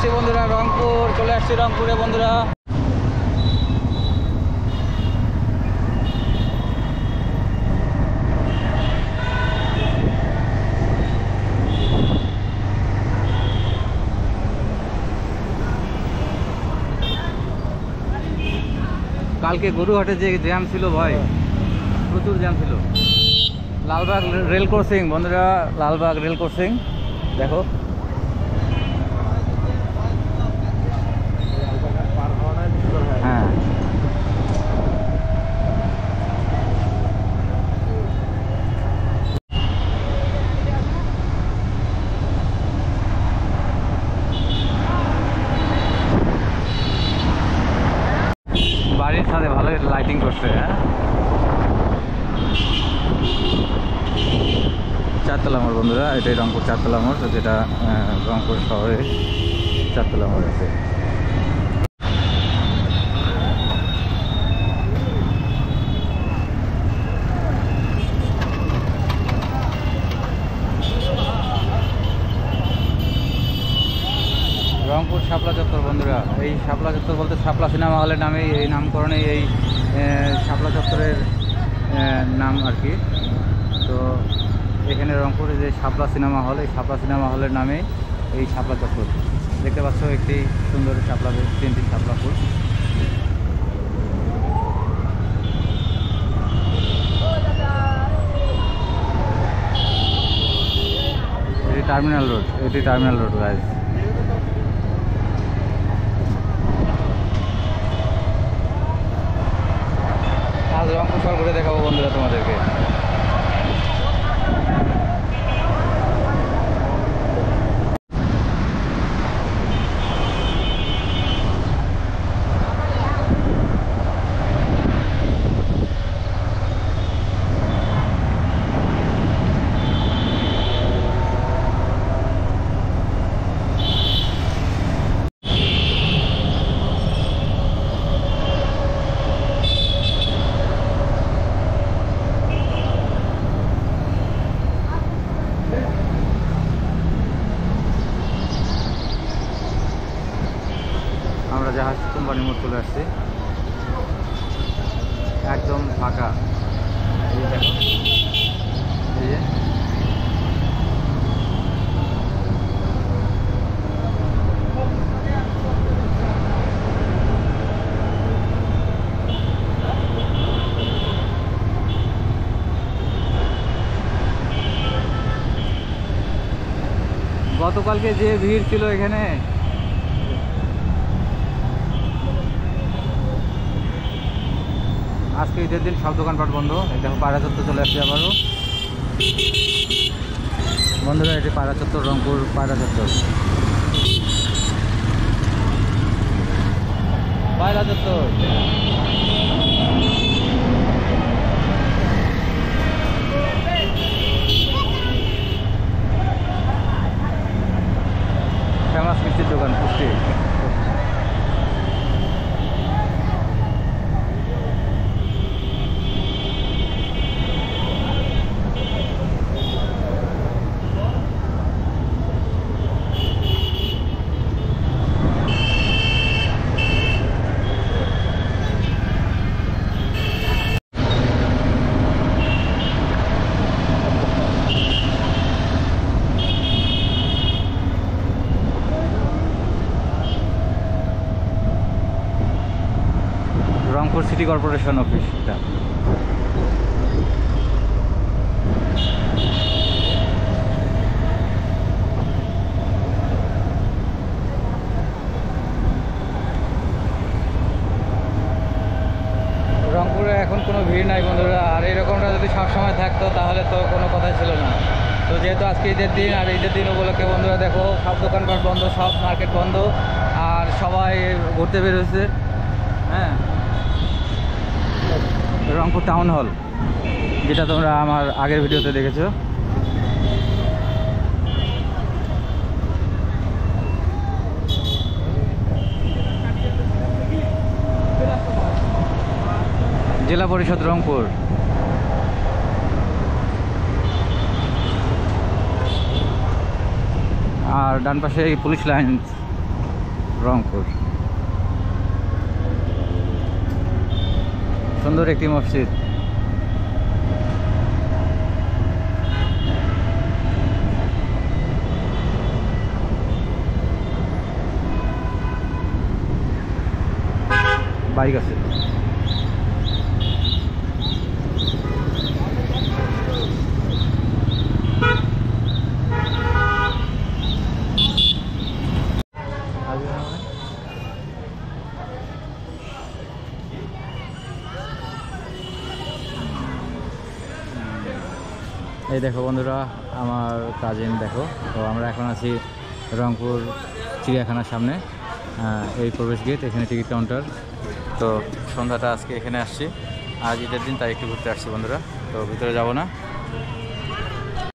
আসছি বন্ধুরা রংপুর, চলে আসছি রংপুরে বন্ধুরা। কালকে গরুহাটে যে জ্যাম ছিল ভাই, প্রচুর জ্যাম ছিল। লালবাগ রেল ক্রসিং বন্ধুরা, লালবাগ রেল ক্রসিং দেখো। হ্যাঁ বাড়ির সাথে ভালোই লাইটিং করছে। হ্যাঁ চারতলা মোড় বন্ধুরা, এটাই রংপুর চারতলা মোড়, যেটা রংপুর শহরে চারতলা মোড় আছে। রংপুর শাপলা চত্বর বন্ধুরা, এই শাপলা চত্বর বলতে শাপলা সিনেমা হলের নামেই এই নামকরণে এই শাপলা চত্বরের নাম আর কি। তো এখানে রংপুরে যে শাপলা সিনেমা হল, এই শাপলা সিনেমা হলের নামে এই শাপলা চত্বর দেখতে পাচ্ছ। একটি সুন্দর শাপলা, তিনটি শাপলা ফুল। এটি টার্মিনাল রোড, এটি টার্মিনাল রোড গাইজ। আজ রংপুর শহর ঘুরে দেখাবো বন্ধুরা তোমাদেরকে। আমরা জাহাজ কোম্পানির মোড় চলে আসছি, একদম ফাঁকা। এই দেখো, এই যে গতকালকে যে ভিড় ছিল এখানে, আজকে ঈদের দিন সব দোকানপাট বন্ধ। এই দেখো পায়রা চত্বর চলে আসছে আবারও বন্ধুরা, এটি পায়রা চত্বর, রংপুর পায়রা চত্বর, পায়রা চত্বর। ফেমাস মিষ্টির দোকান পুষ্টি। রংপুর সিটি কর্পোরেশন অফিস এটা। রংপুরে এখন কোনো ভিড় নাই বন্ধুরা, আর এরকমটা যদি সবসময় থাকতো তাহলে তো কোনো কথাই ছিল না। তো যেহেতু আজকে ঈদের দিন, আর ঈদের দিন উপলক্ষে বন্ধুরা দেখো সব দোকানপাট বন্ধ, সব মার্কেট বন্ধ, আর সবাই ঘুরতে বের হয়েছে। হ্যাঁ রংপুর টাউন হল, যেটা তোমরা আমার আগের ভিডিওতে দেখেছো। জেলা পরিষদ রংপুর। আর ডান পাশে পুলিশ লাইন রংপুর। সুন্দর একটি মসজিদ। বাইক আছে। এই দেখো বন্ধুরা, আমার কাজিন দেখো। তো আমরা এখন আছি রংপুর চিড়িয়াখানার সামনে। এই প্রবেশ গেট, এখানে টিকিট কাউন্টার। তো সন্ধ্যাটা আজকে এখানে আসছি, আজ ঈদের দিন, তাই একটু ঘুরতে আসছি বন্ধুরা। তো ভিতরে যাব না,